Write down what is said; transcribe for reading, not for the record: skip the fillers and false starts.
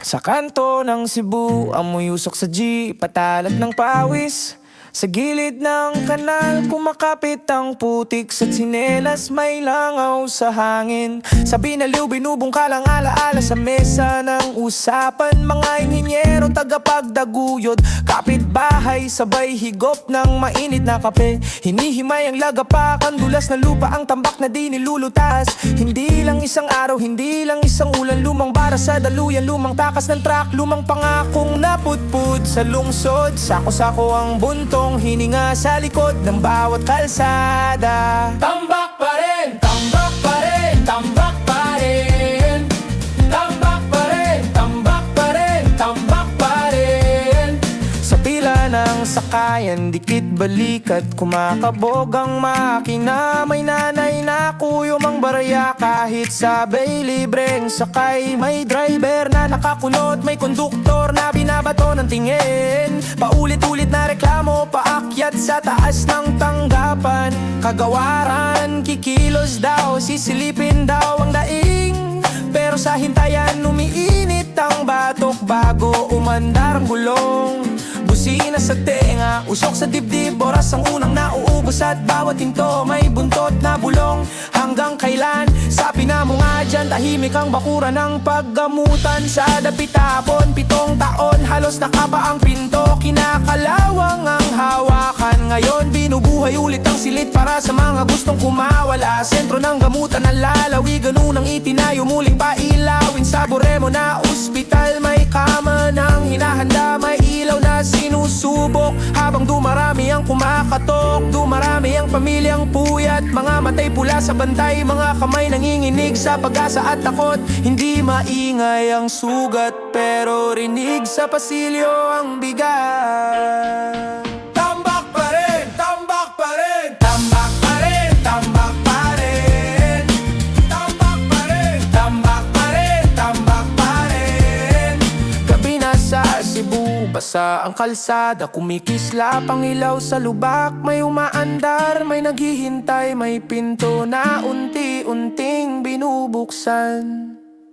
Sa kanto ng Cebu, amoy usok sa G, patalag ng pawis. Sa gilid ng kanal, kumakapit ang putik sa tsinelas, may langaw sa hangin. Sa binaliw, binubungkalang alaala sa mesa ng usapan. Mga inhinyero, tagapagdaguyod, kapitbahay, sabay higop ng mainit na kape. Hinihimay ang lagapak, dulas na lupa, ang tambak na di nilulutas. Hindi lang isang araw, hindi lang isang ulan, lumang bara sa daluyan, lumang takas ng truck, lumang pangakong naputpud sa lungsod. Sako-sako ang buntong hininga sa likod ng bawat kalsada. Tambak pa rin, tambak pa rin, tambak pa rin. Tambak pa rin, tambak pa rin, tambak pa rin. Sa pila ng sakayan, dikit balikat, kumakabog ang makina. May nanay na kuyom ang barya, kahit sabay libreng sakay. May driver na nakakunot, may konduktor na binabato ng tingin. Paulit-ulit na reklamo, paakyat sa taas ng tanggapan. Kagawaran, kikilos daw, sisilipin daw ang daing. Pero sa hintayan, umiinit ang batok bago umandar ang gulong. Busina sa tenga, usok sa dibdib, oras ang unang nauubos at bawat hinto may buntot na bulong. Hanggang kailan? Sabi na mo nga dyan, tahimik ang bakuran ng paggamutan. Sa dapitapon, 7 taon, halos nakapa ang pinto. Kinakalawang ang hawakan, ngayon binubuhay ulit ang silit para sa mga gustong kumawala. Sentro ng gamutan ang lalawi, ganun ang itinayo, muling pailawin. Sa Boremo na ospital, may kama ng hinahanda, may ilaw na sinusubok. Habang dumarami ang kumakatok, dumarami ang pamilyang puyat. Mga matay pula sa bantay, mga kamay nanginginig sa pag-asa at takot. Hindi maingay ang sugat, pero rinig sa pasilyo ang bigat. Tambak pa rin, tambak pa rin, tambak pa rin, tambak pa rin. Tambak pa rin, tambak pa rin, tambak pa rin. Gabi na sa Cebu, basa ang kalsada, kumikislap ang ilaw sa lubak. May umaandar, may naghihintay, may pinto na unti-unting binubuksan.